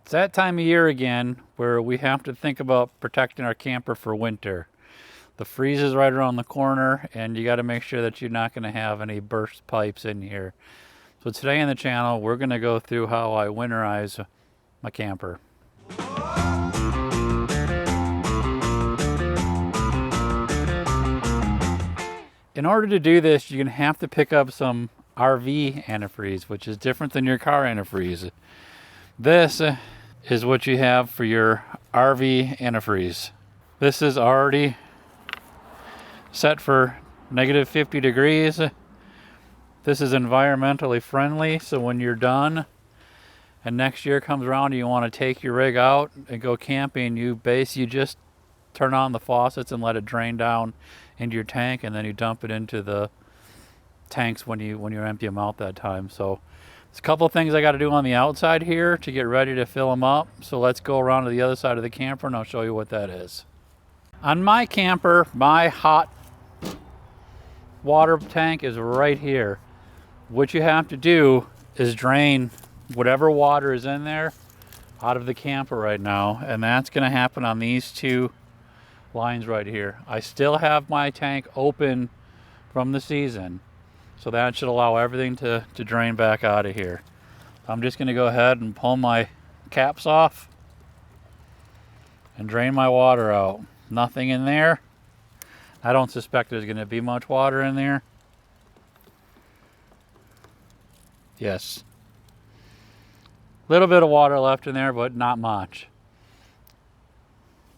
It's that time of year again where we have to think about protecting our camper for winter. The freeze is right around the corner, and you got to make sure that you're not going to have any burst pipes in here. So today on the channel, we're going to go through how I winterize my camper. In order to do this, you're going to have to pick up some RV antifreeze, which is different than your car antifreeze. This is what you have for your RV antifreeze. This is already set for negative 50 degrees. This is environmentally friendly, so when you're done and next year comes around and you want to take your rig out and go camping, you just turn on the faucets and let it drain down into your tank, and then you dump it into the tanks when you empty them out that time. So there's a couple of things I got to do on the outside here to get ready to fill them up. So let's go around to the other side of the camper and I'll show you what that is. On my camper, my hot water tank is right here. What you have to do is drain whatever water is in there out of the camper right now, and that's going to happen on these two lines right here. I still have my tank open from the season, so that should allow everything to drain back out of here. I'm just going to go ahead and pull my caps off and drain my water out. Nothing in there. I don't suspect there's going to be much water in there. Yes. A little bit of water left in there, but not much.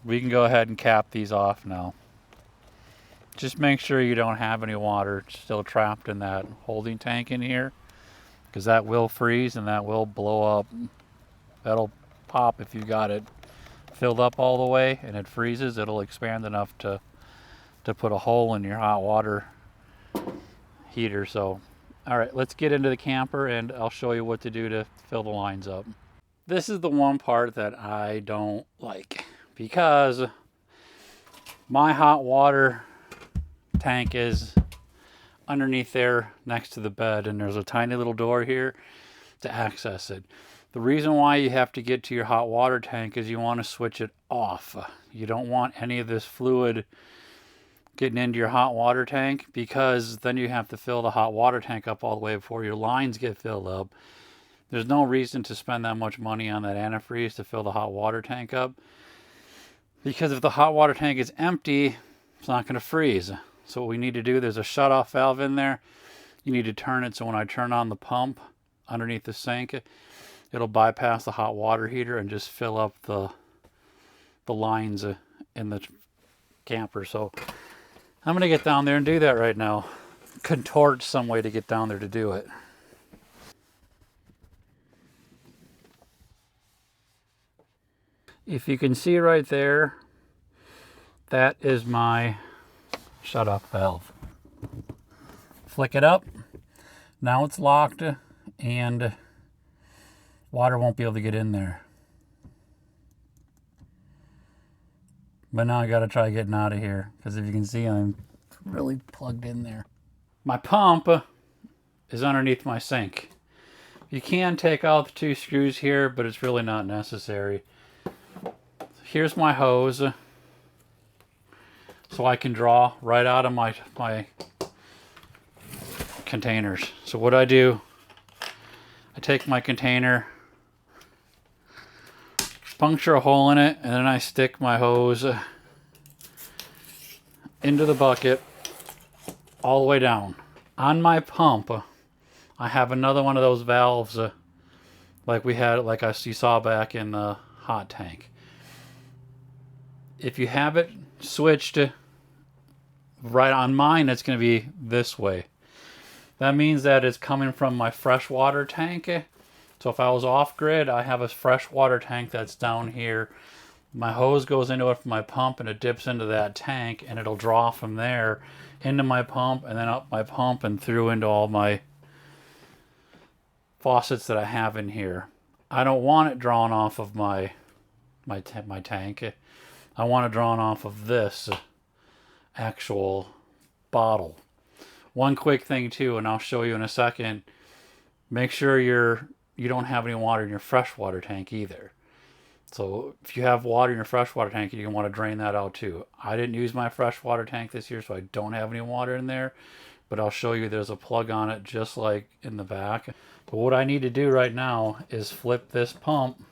We can go ahead and cap these off now. Just make sure you don't have any water still trapped in that holding tank in here, because that will freeze and that will blow up. That'll pop if you got it filled up all the way and it freezes. It'll expand enough to put a hole in your hot water heater. So, all right, let's get into the camper and I'll show you what to do to fill the lines up. This is the one part that I don't like, because my hot water tank is underneath there next to the bed, and there's a tiny little door here to access it. The reason why you have to get to your hot water tank is you want to switch it off. You don't want any of this fluid getting into your hot water tank, because then you have to fill the hot water tank up all the way before your lines get filled up. There's no reason to spend that much money on that antifreeze to fill the hot water tank up, because if the hot water tank is empty, it's not going to freeze. So what we need to do, there's a shut-off valve in there. You need to turn it so when I turn on the pump underneath the sink, it'll bypass the hot water heater and just fill up the lines in the camper. So I'm going to get down there and do that right now. Contort some way to get down there to do it. If you can see right there, that is my shut-off valve. Flick it up. Now it's locked and water won't be able to get in there. But now I got to try getting out of here, because if you can see, I'm really plugged in there. My pump is underneath my sink. You can take out the two screws here, but it's really not necessary. Here's my hose, so I can draw right out of my containers. So what I do, I take my container, puncture a hole in it, and then I stick my hose into the bucket all the way down. On my pump, I have another one of those valves like you saw back in the hot tank. If you have it switched right on mine, it's going to be this way. That means that it's coming from my freshwater tank. So if I was off grid, I have a freshwater tank that's down here. My hose goes into it from my pump and it dips into that tank, and it'll draw from there into my pump and then up my pump and through into all my faucets that I have in here. I don't want it drawn off of my tank. I want it drawn off of this actual bottle. One quick thing too, and I'll show you in a second, make sure you don't have any water in your freshwater tank either. So if you have water in your freshwater tank, you want to drain that out too. I didn't use my freshwater tank this year, so I don't have any water in there. But I'll show you there's a plug on it just like in the back. But what I need to do right now is flip this pump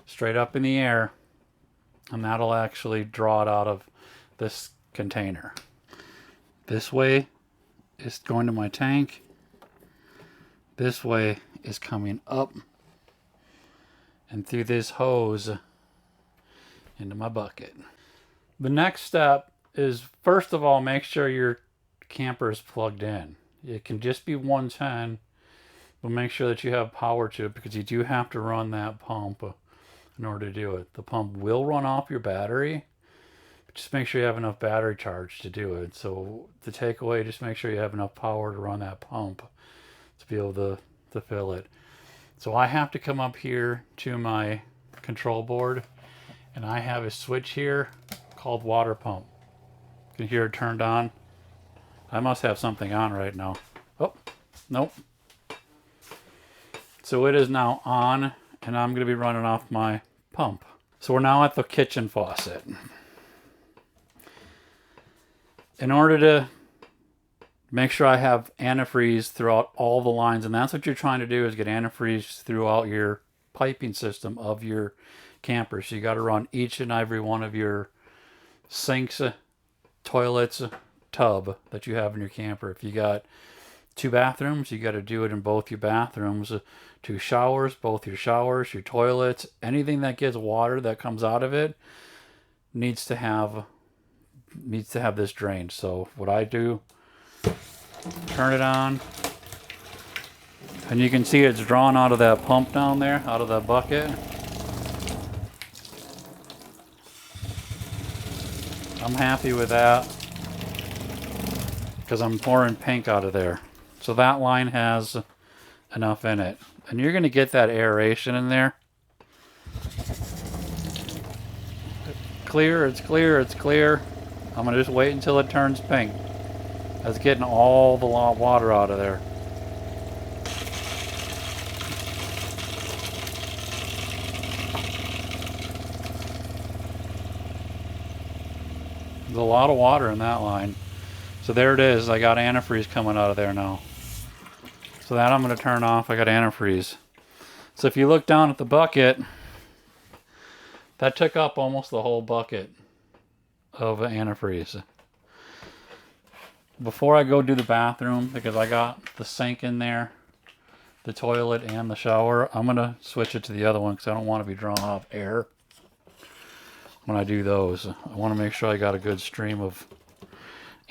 straight up in the air, and that'll actually draw it out of this container. This way is going to my tank. This way is coming up and through this hose into my bucket. The next step is, first of all, make sure your camper is plugged in. It can just be 110, but make sure that you have power to it, because you do have to run that pump in order to do it. The pump will run off your battery, but just make sure you have enough battery charge to do it. So the takeaway, just make sure you have enough power to run that pump to be able to fill it. So I have to come up here to my control board, and I have a switch here called water pump. You can hear it turned on. I must have something on right now. Oh, nope. So it is now on, and I'm going to be running off my pump. So we're now at the kitchen faucet. In order to make sure I have antifreeze throughout all the lines, and that's what you're trying to do, is get antifreeze throughout your piping system of your camper. So you got to run each and every one of your sinks, toilets, tub that you have in your camper. If you got 2 bathrooms, you got to do it in both your bathrooms. 2 showers, both your showers, your toilets, anything that gets water that comes out of it needs to have this drained. So what I do, turn it on, and you can see it's drawn out of that pump down there, out of that bucket. I'm happy with that because I'm pouring pink out of there. So that line has enough in it, and you're going to get that aeration in there. Clear, it's clear, it's clear. I'm going to just wait until it turns pink. That's getting all the water out of there. There's a lot of water in that line. So there it is. I got antifreeze coming out of there now. So that I'm going to turn off. I got antifreeze. So if you look down at the bucket, that took up almost the whole bucket of antifreeze. Before I go do the bathroom, because I got the sink in there, the toilet, and the shower, I'm going to switch it to the other one because I don't want to be drawing off air when I do those. I want to make sure I got a good stream of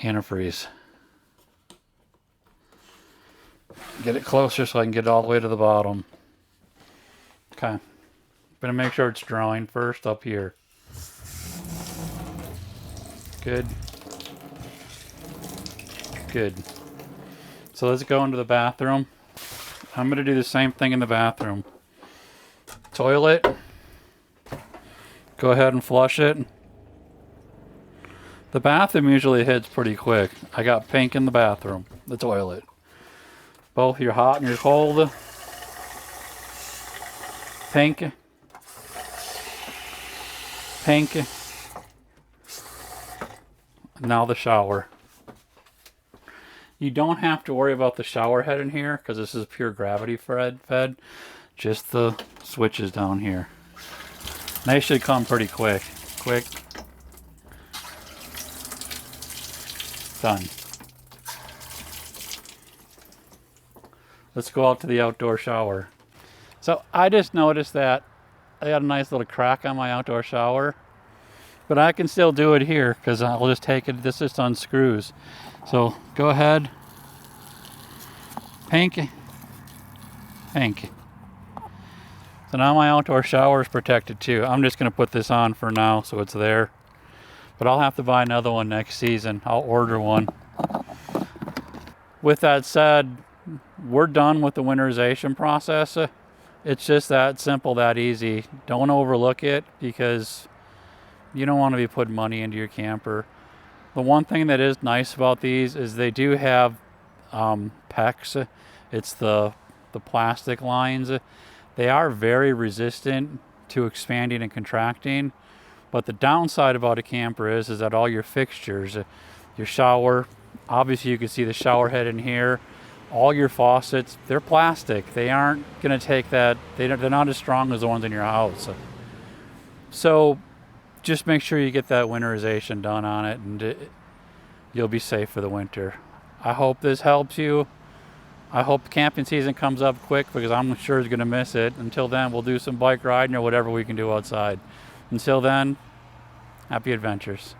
antifreeze. Get it closer so I can get it all the way to the bottom. Okay. I'm going to make sure it's drawing first up here. Good. Good. So let's go into the bathroom. I'm going to do the same thing in the bathroom. Toilet. Go ahead and flush it. The bathroom usually hits pretty quick. I got pink in the bathroom, the toilet. Both your hot and your cold. Pink. Pink. Now the shower. You don't have to worry about the shower head in here because this is pure gravity fed. Just the switches down here. They should come pretty quick. Quick. Done. Let's go out to the outdoor shower. So I just noticed that I got a nice little crack on my outdoor shower, but I can still do it here because I'll just take it. This just unscrews. So go ahead. Pink. Pink. So now my outdoor shower is protected too. I'm just going to put this on for now so it's there. But I'll have to buy another one next season. I'll order one. With that said, we're done with the winterization process. It's just that simple, that easy. Don't overlook it because you don't want to be putting money into your camper. The one thing that is nice about these is they do have PEX. It's the plastic lines. They are very resistant to expanding and contracting. But the downside about a camper is that all your fixtures, your shower, obviously you can see the shower head in here, all your faucets, they're plastic. They aren't going to take that, they're not as strong as the ones in your house. So just make sure you get that winterization done on it, and you'll be safe for the winter. I hope this helps you. I hope camping season comes up quick, because I'm sure it's going to miss it. Until then, we'll do some bike riding or whatever we can do outside. Until then, happy adventures.